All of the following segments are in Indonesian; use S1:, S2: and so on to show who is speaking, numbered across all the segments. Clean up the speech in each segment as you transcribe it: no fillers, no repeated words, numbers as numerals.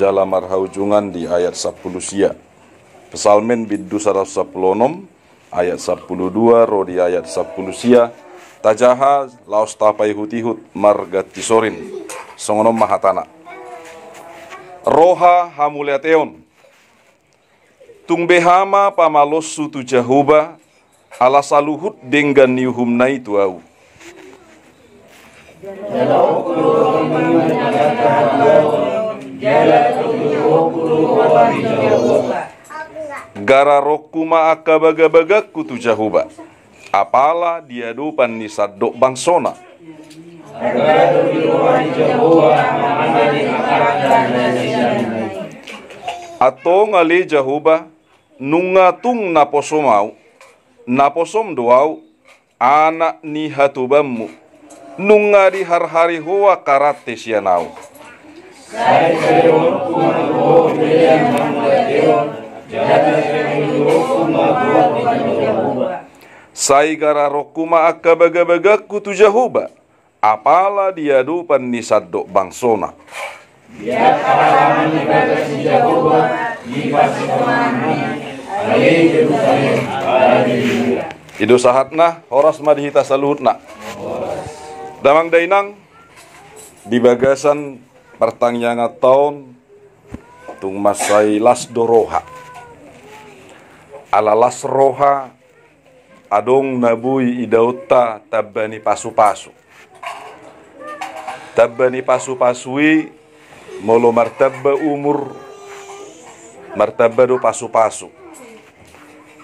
S1: jala marhaujungan di ayat 10 sia. Pesalmen biddu 116 ayat 12 ro di ayat 10 sia. Tajaha laos tapai hutihut margatisorin songonom mahatana. Roha hamuliateon. Tungbehama pamalos sutu jahuba ala saluhut dengan niuhum naitu au. Gara rokuma akabaga-baga kutu jahuba. Apala diadupan ni sadok bangsona. Atau ngali jahuba nungatung naposomau naposom doau anak ni hatubammu nungari har-hari hoa karate sianau. Sai gara rokuma akabaga-baga kutu jahuba. Apala diadupan ni sadok bangsona. Ido sahatna horas madihita saluhutna. Damang dainang di bagasan pertanyaan tahun tung masai las doroha. Ala las roha adong nabui idauta tabani pasu-pasu. Tabani pasu-pasui molo martaba umur martaba do pasu-pasu.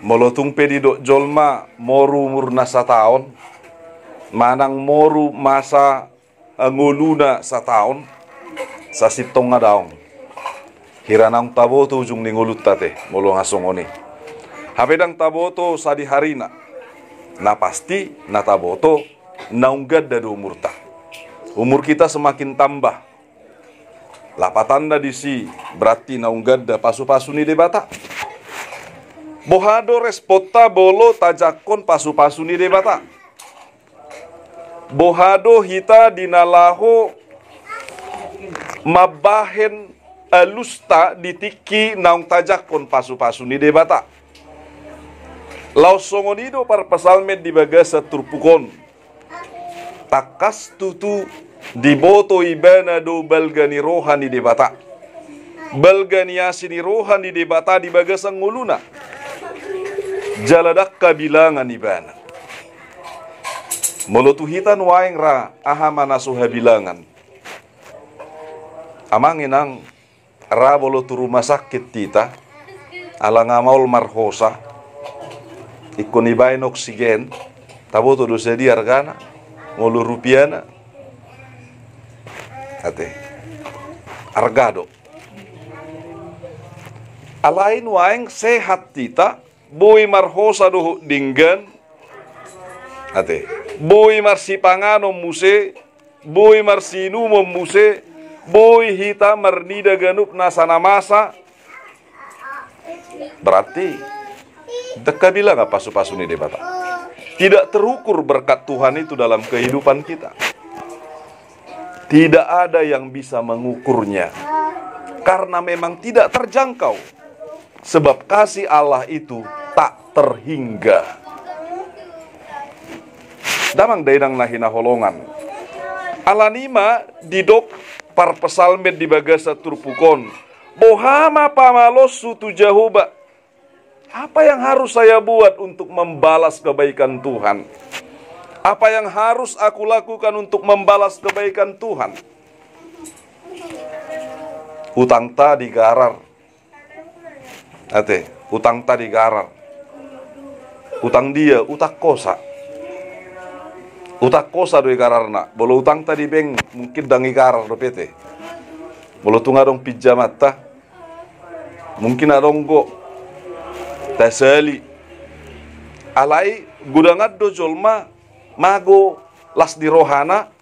S1: Molo tung pedi do jolma moru umur nasa taon manang moru masa nguluna sa taon sa sitong nga daong hiranang taboto ujung ningulut tate molo ngasongoni hapedang taboto sa di harina na pasti na taboto naunggad da do umur ta. Umur kita semakin tambah lapatanda disi berarti naunggad da pasu-pasu ni debata. Bohado respota bolo tajakon pasu-pasu ni debata. Bohado hita dinalaho mabahen alusta ditiki naung tajakon pasu-pasu ni debata. Lausongonido par pasalmed di bagasa turpukon. Takas tutu diboto ibana do balgani rohani debata. Balgani asini rohani debata di bagasang nguluna. Jaladak kabilangan ibana. Molotuhitan waeng ra ahamana suha bilangan. Amanginang ra bolotu rumah sakit tita ala ngamaul marhosa ikon ibain oksigen taboto do sedi argana ngolu rupiana ate argado alain waeng sehat tita boy marhosa do dinggan ate boy marsipangano muse boy marsinu muse boy hita marnida ganup nasana masa berarti dekabila nggak pasu-pasu ni debata tidak terukur berkat Tuhan itu dalam kehidupan kita. Tidak ada yang bisa mengukurnya karena memang tidak terjangkau sebab kasih Allah itu tak terhingga. Damang dainang nahina holongan alanima didok par pesalmed di bagasa turpukon bohama pamalos sutu jahuba. Apa yang harus saya buat untuk membalas kebaikan Tuhan? Apa yang harus aku lakukan untuk membalas kebaikan Tuhan? Utang tadi garar. Ate, utang tadi garar. Utang dia, utak kosa. Utak kosa doi gararna. Bolo utang tadi beng mungkin dangi garar do pete. Bolo tunga dong pijamata. Mungkin adong go tasali. Alai gudangat do jolma mago las di rohana.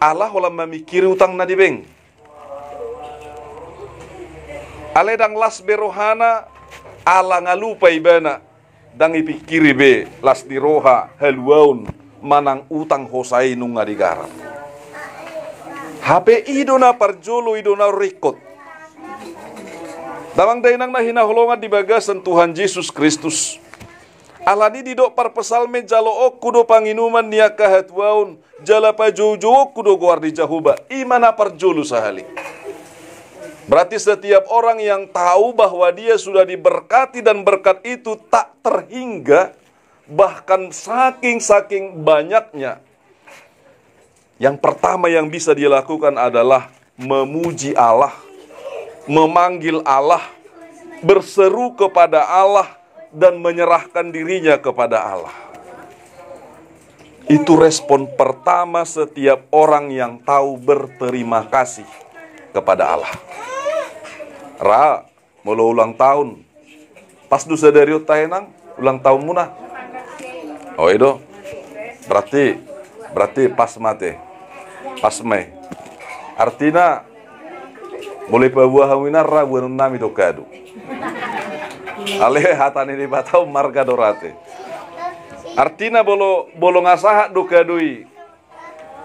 S1: Allah holam memikiri utang na di beng. Ale dang las berohana ala ngalupa ibana dang ipikiri be las di roha haluaun manang utang hosai nung ngadigara. HP idona parjolo idona rekod Damang dainang na hinaholongan di bagasan Tuhan Yesus Kristus. Alani didok parpesalme jalo kudo panginuman niya kahatwaun jala pa jojo kudo guar di jahuba imana parjulu sahali. Berarti setiap orang yang tahu bahwa dia sudah diberkati dan berkat itu tak terhingga, bahkan saking banyaknya, yang pertama yang bisa dia lakukan adalah memuji Allah, memanggil Allah, berseru kepada Allah, dan menyerahkan dirinya kepada Allah. Itu respon pertama setiap orang yang tahu berterima kasih kepada Allah. Ra, mula ulang tahun. Pas dusa dari tahenang, ulang tahun muna. Oh itu, berarti pas mate, pas me. Artinya, boleh pabuah hawinar ra buan nami dokadu. Ale hatani di batau marga dorate. Artinya bolo ngasaha dokadui.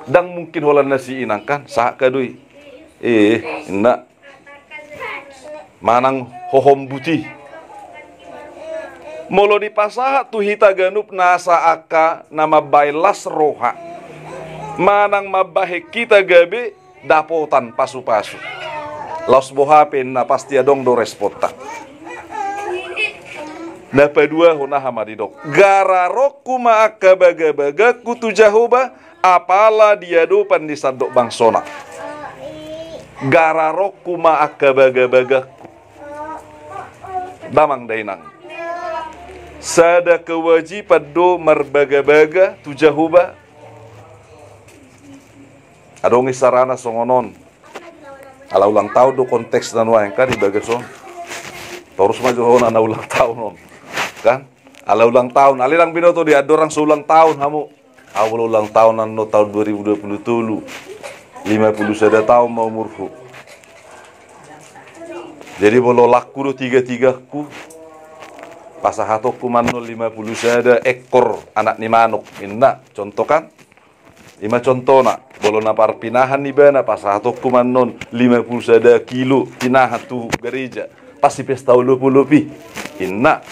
S1: Dang mungkin holan nasi inang kan, sah kadui. Indak. Manang hohom buti. Molo di pasaha tuhita ganup nasa aka nama bailas roha. Manang mabahe kita gabe dapotan pasu-pasu. Laos bohapen na pasti adong do respota. Napa dua huna hamadidok. Gararokku ma'aka baga-baga kutu jahoba apala diado pandisadok bangsona. Gararokku ma'aka baga-baga. Damang dainang. Sada kewajiban do marbaga-baga tu jahoba. Adong isarana songonon. Ala ulang tahun do konteks dan wayang kan di bagason. Terus maju hona na ulang tahun non. Kan? Ala ulang tahun, alilang binoto di adorang seulang tahun hamu. Awal ulang tahun no tahun 2020 tulu. 50 sada tahun mau umurku. Jadi bolo laku do 33 ku. Pasahatokku manno 50 sada ekor anak ni manuk. Inna contoh kan? 5 contoh nak. Bolo na parpinahan ni bana pasahatokku mannon 50 sada kilo pinahan tu gereja. Pasti pesta ulupi. Inna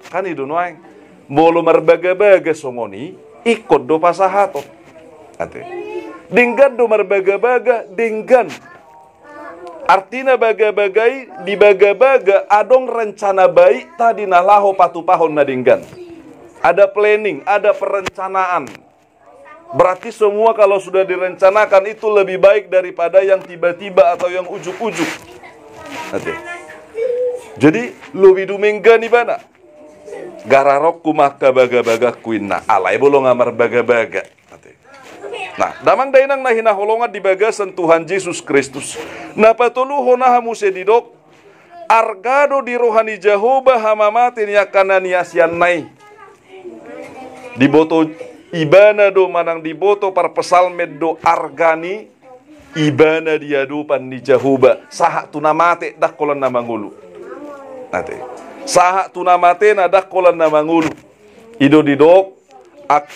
S1: kan itu noang bolo marbaga-baga songoni ikut do pasahato ate dinggan do marbaga-baga dinggan artina baga-bagai di baga-baga adong rencana baik tadi nalaho patu pahon na dinggan ada planning ada perencanaan berarti semua kalau sudah direncanakan itu lebih baik daripada yang tiba-tiba atau yang ujuk-ujuk ate jadi lebih dumingga ni bana gararokku maka baga-baga kuinna alai bolo ngamar baga-baga. Nah, damang dainang na hinaholongan di bagasan Tuhan Yesus Kristus. Na patulu honaha musedidok argado di rohani Jehovah hamamatin yakana niasian nai. Diboto ibana do manang diboto par pesalmed do argani ibana diadupan ni Jehovah. Saha tunamate dak kolon na mangulu. Nate. Saha tunamate na dakolan na mangulu. Ido didok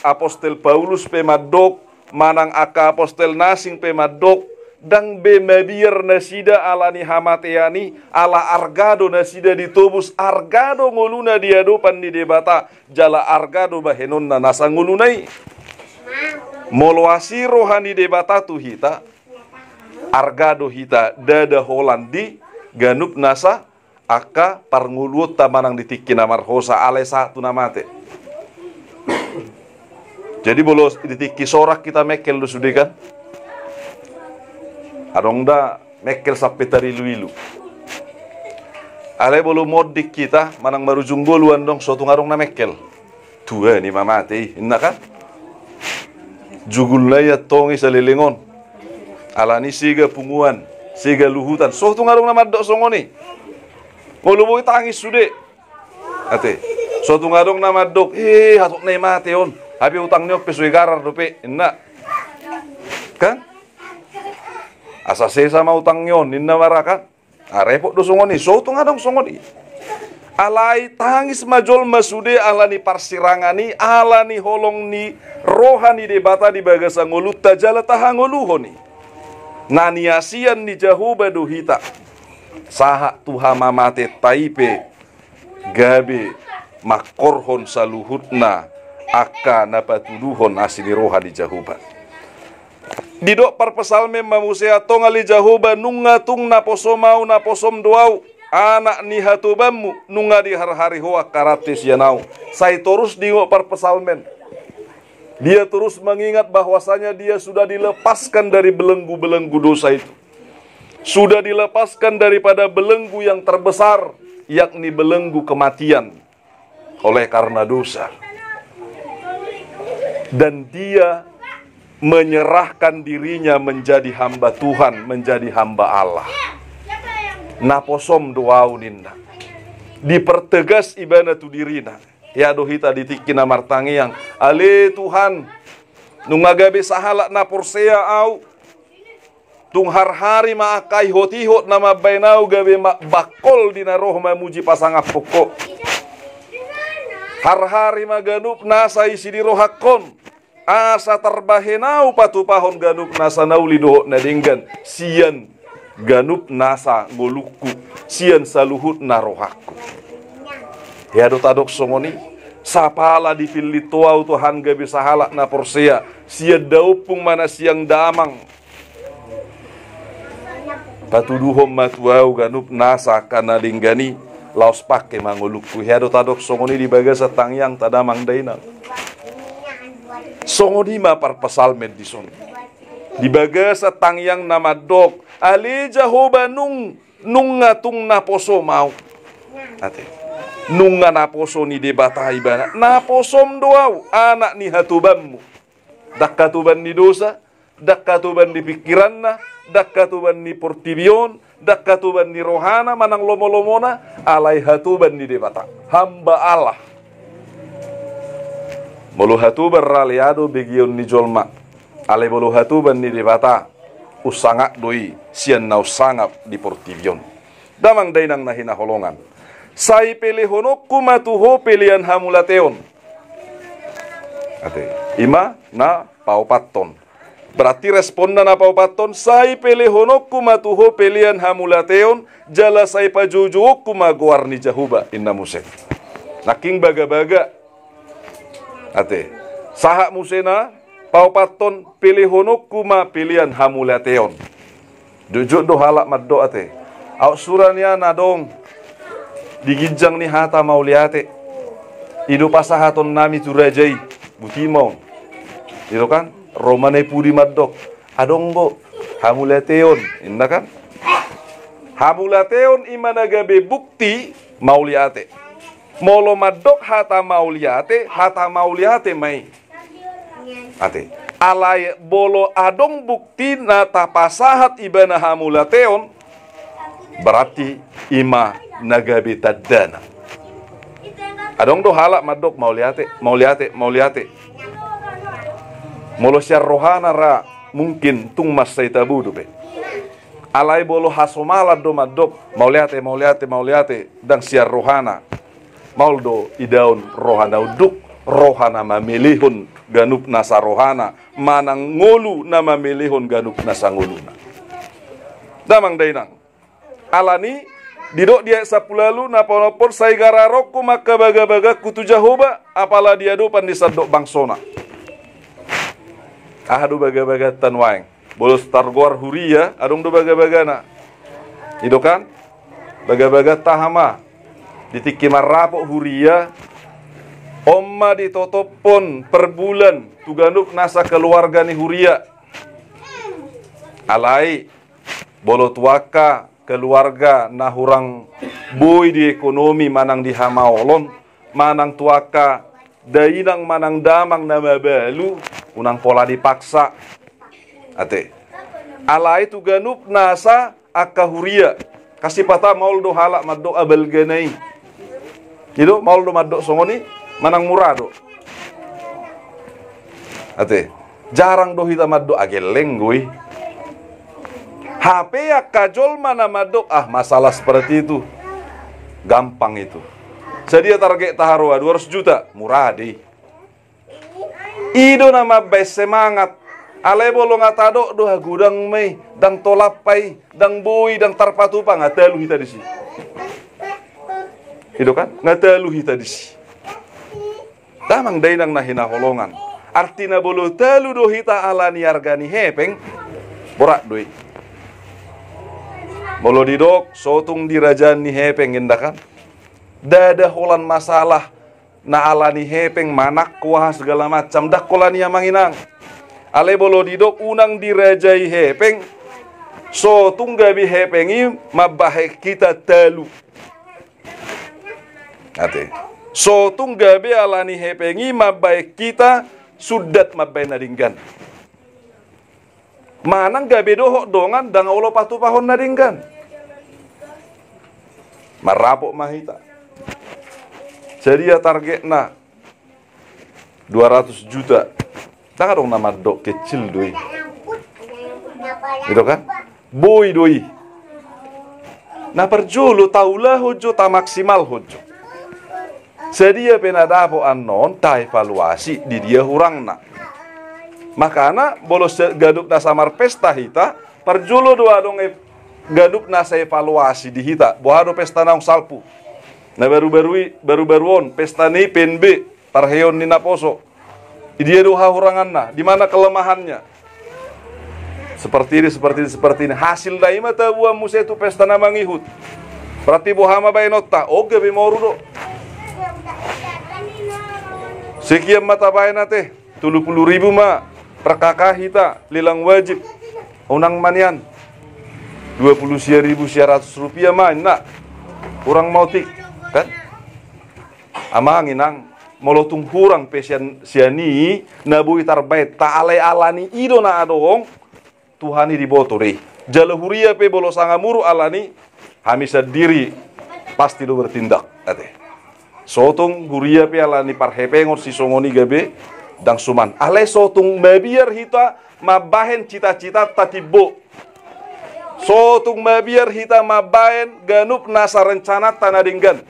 S1: apostel Paulus pemadok manang aka apostel nasing pemadok dang be mabir nasida ala ni hamateani ala argado nasida ditobus argado nguluna diadopan di debata jala argado bahenon na nasa ngulunai moloasi rohani debata tu hita argado hita dada holandi ganup nasa aka parnguluot tamanang ditikin amar hosa alesa tunamate. Jadi bolo ditiki sorak kita mekel lu sudah kan? Adong da mekel sampai tari luilu. Ale bolo modik kita manang marujung boluan dong suatu ngarong na mekel. Tua ni mamate, inna kan? Jugul laya tongi salilingon. Alani siga punguan, siga luhutan. Suatu ngarong na madok songoni. Nguluboy tangis sude. Ate, suatu ngadong nama dok, hatok na mate on. Habi utang nyok pesuy garar dope, inna. Kan? Asa sama utang nyon, inna marakan. Repot do songoni, suatu ngadong songoni. Alai tangis majol masude alani parsirangani, alani holong ni rohani debata di bagasa ngulut tajala tahanguluhoni. Naniasian ni Jehovah duhita. Saha tuha mamate taipe gabe makorhon saluhutna aka napatuduhon asili roha di jahuba. Didok parpesalme mamusea tongali jahuba nunga tung naposomau naposom doau anak ni hatubamu nunga di hari hoa karatis yanau. Saya terus dingok parpesalmen. Dia terus mengingat bahwasanya dia sudah dilepaskan dari belenggu-belenggu dosa itu. Sudah dilepaskan daripada belenggu yang terbesar, yakni belenggu kematian oleh karena dosa. Dan dia menyerahkan dirinya menjadi hamba Tuhan, menjadi hamba Allah. Naposom doau ninda. Dipertegas ibanatu dirina. Ya dohita ditikina martangi yang ale Tuhan nungagabe sahalak naporsea au tung har-hari maakai hot-hot nama bainau gabe bakol dina roh mamuji pasangap pokok. Har-hari maganup nasa isi di rohakon. Asa terbahenau patupahon ganup nasa naulidoh nadinggan. Sian ganup nasa ngoluku. Sian saluhut narohaku. Ya do tadok songoni. Sapala dipilih tuau Tuhan gabe sahalak na porsea. Sian daupung mana siang damang. Patuduhom matuau ganup nasa kana linggani. Laos pake mangoluku. Ya do tadok songoni di bagasa tangyang tadamang dainang. Songoni ma parpasalmen di son. Di bagasa tangyang nama dok. Ali jahoba nungatung naposo mau. Ate. Nunga naposo ni debatai bana. Naposom doau anak ni hatubanmu. Dak katuban ni dosa. Dak katuban di pikiranna. Dak katuban ni portibion. Dak katuban ni rohana. Manang lomo-lomona. Alai hatuban ni debata. Hamba Allah. Mulu hatuban raliado begion ni jolma. Alai mulu hatuban ni debata. Usangak doi. Sian na usangap di portibion. Damang dainang nahina holongan. Sai pelehonokku matuho pelian hamulateon. Ate. Ima na paupaton. Berarti responda na paupaton. Sai pelehonokku matuho pelian hamulateon. Jala sai pajujuokku maguar ni jahuba. Inna musek. Naking baga-baga. Ate. Sahak musena paupaton pelehonokku ma pelian hamulateon. Jujuk do halak maddo ate. Au suranya nadong. Digijang ni hata mauliate. Ido pasahaton nami turajai. Butimong. Itu kan? Romane pudi maddok. Adonggo. Hamulateon. Inna kan? Hamulateon imanagabe bukti mauliate. Molo maddok hata mauliate mai. Ate. Alay bolo adong bukti na tapasahat ibana hamulateon. Berarti ima nagabe tadana. Adong do halak madok mauliate. Molo syar rohana ra mungkin tung mas saitabudu be. Alai bolo hasomala do madok mauliate dan syar rohana. Mauldo idaun rohana uduk rohana mamilihun ganup nasa rohana manang ngolu na mamilihun ganup nasa ngoluna. Damang dainang. Alani didok dia sapulalu naponopon sai gararokku maka baga-baga kutu jahoba apalah dia do pandisadok bangsona. Ahadu baga-baga tanwaing. Bolos targor huria adong do baga-bagana. Itu kan? Baga-baga tahama. Ditiki marapok huria. Omma ditotopon per bulan tuganuk nasa keluarga ni huria. Alai bolo tuaka keluarga na hurang boy di ekonomi manang di hamaolon, manang tuaka dainang manang damang na mabalu, unang pola dipaksa. Ate. Alai tuganup nasa akahuria. Kasih pata maul do halak maddo abal ganai. Gitu maul do maddo songoni manang murado. Ate. Jarang do hita maddo ageleng goi. HP ya kajol mana madok. Masalah seperti itu gampang itu. Sedia target taharua 200 juta murah deh. Ido nama baik semangat Alay bolo ngatado doha gudang may dang tolapai dang boy dang tarpatu pa ngatalu hita disi. Itu kan ngatalu hita disi. Tamang day nang nahinaholongan. Artina bolo talu do hita alani argani hepeng borak doi. Bolo didok sotung dirajani hepeng indakan. Dada holan masalah na alani hepeng manak kuah segala macam dak kolani amanginang. Ale bolo didok unang dirajai hepeng so tunggabi hepengi mabahe kita talu ate so tunggabi alani hepengi mabahe kita sudat mabahe nadinggan manang gabe dohok dongan dang olo patu pahon nadinggan marapok mahita jadi ya targetna 200 juta. Tanga dong nama dok kecil doi. Gitu kan? Boy doi. Nah perjulu taulah hojo ta maksimal hojo. Sedia penadapo anon ta evaluasi di dia hurangna. Makana bolos gadup na samar pesta hita perjulu doa dong gadup na sa evaluasi di hita. Bohado pesta naong salpu. Nah baru-baruon pesta ni PNB parheon ni naposo. Dia doha huranganna, di mana kelemahannya? Seperti ini. Hasil dari mata buah musa itu pesta nama ngihut. Berarti bohama bainota, oke bimoru do. Sekian mata baina teh, 30.000 ma perkakah hita lilang wajib. Unang manian 20.100 rupiah ma nak. Kurang mau tik, kan? Amanginang molotung hurang pesian siani nabui tarbait ta'alai alani ido na adong Tuhani diboto deh jala huria pe bolo sangamuru alani hamisa diri pasti do bertindak ate sotong huria pe alani parhepengor si songoni gabe dang suman alai sotong mabiar hita mabahen cita-cita tatibo sotong mabiar hita mabahen ganup nasa rencana tanadinggan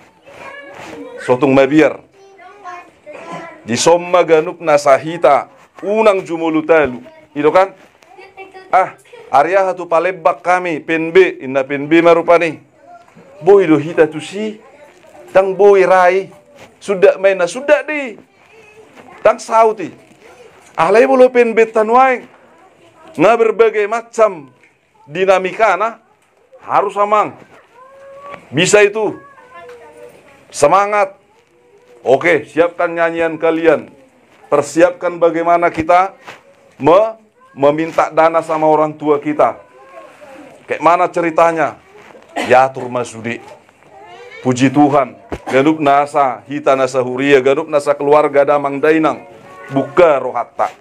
S1: sotong mabiar di somma ganup nasahita unang jumulutalu itu kan area hatu palebak kami penbe inna penbe marupani boy do hita tu si tang boy rai sudah maina sudah di tang sauti alai bolo penbe tanwai nga berbagai macam dinamika na harus amang bisa itu semangat. Oke, siapkan nyanyian kalian. Persiapkan bagaimana kita meminta dana sama orang tua kita. Kayak mana ceritanya? Yatur masudi. Puji Tuhan. Ganup nasa, hita nasa huria, ganup nasa keluarga damang dainang. Buka rohatta.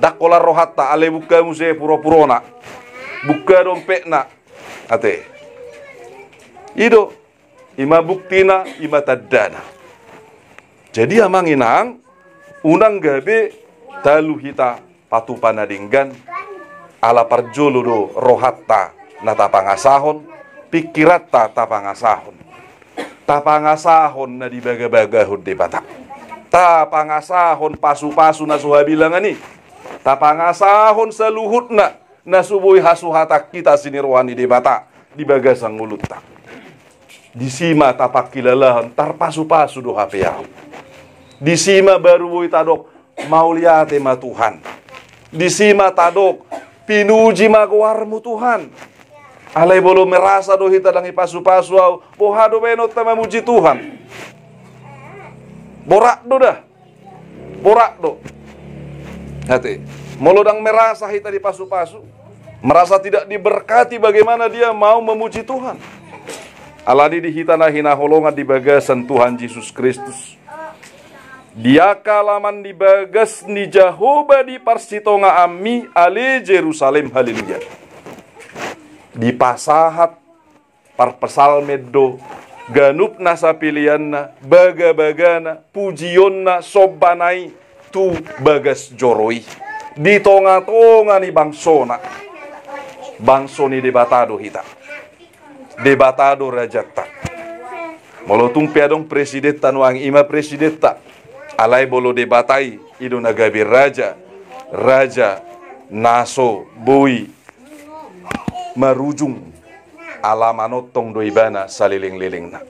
S1: Dakola rohatta, ale buka muse puro-purona. Buka dompetna. Ate. Ido. Ima buktina, ima tadana. Jadi amanginang unang gabe talu hita patu panadinggan ala parjolo do rohatta na tapangasahon pikiratta tapangasahon na dibaga-bagahon de batak tapangasahon pasu-pasu na suhabilangan ni tapangasahon saluhut na subuhi hasuhatak kita sinirwani de batak dibagasang ngulutak disima tapak kilalahan tarpasu-pasu do hapeyaw disima baru boy tadok mauliate ma Tuhan disima tadok pinuji maguarmu Tuhan alai bolo merasa do hita dangi pasu-pasu au bohado benot ta memuji Tuhan borak do hati molodang merasa hita di pasu-pasu merasa tidak diberkati bagaimana dia mau memuji Tuhan aladi di hita na hinaholongan di bagasan Tuhan Yesus Kristus. Dia kalaman di bagas ni Jehovah di parsitonga ami ale Jerusalem haleluya. Di pasahat parpesal meddo ganup nasa pilihanna baga-bagana pujionna sobanai tu bagas joroi di tonga-tonga ni bangsona bangsoni debatado hita debatado rajata molotung piadong presiden tanuang ima presiden tak alai bolo debatai ido nagabi raja naso bui marujung ala manotong do ibana saliling-lilingna,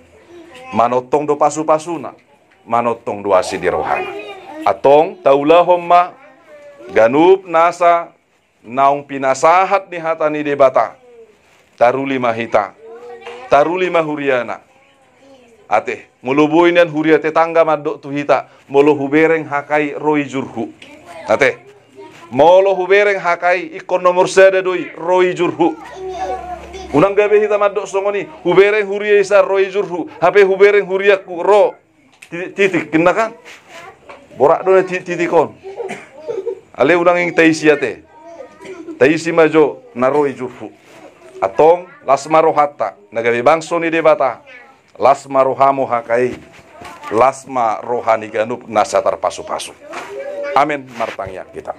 S1: manotong do pasu-pasuna, manotong do asidi rohana. Atong taulahom ma ganup nasa naung pinasahat ni hatani debata taruli mahita, taruli mahuriana. Ate mulubuin yan huria tetangga madok tuhita molo hubereng hakai roi jurhu. Ate molo hubereng hakai ikon nomor sada doi roi jurhu. Unang gabe hita madok songoni hubereng huria isa roi jurhu. Hape hubereng huria ku ro titik kenakan. Borak dona titikon. Ale unang ing taisi ate. Taisi majo na roi jurhu. Atong lasma rohata nagabe bangso ni debata. Lasma rohamu hakai, lasma rohani ganup nasatar pasu-pasu. Amin martangnya kita.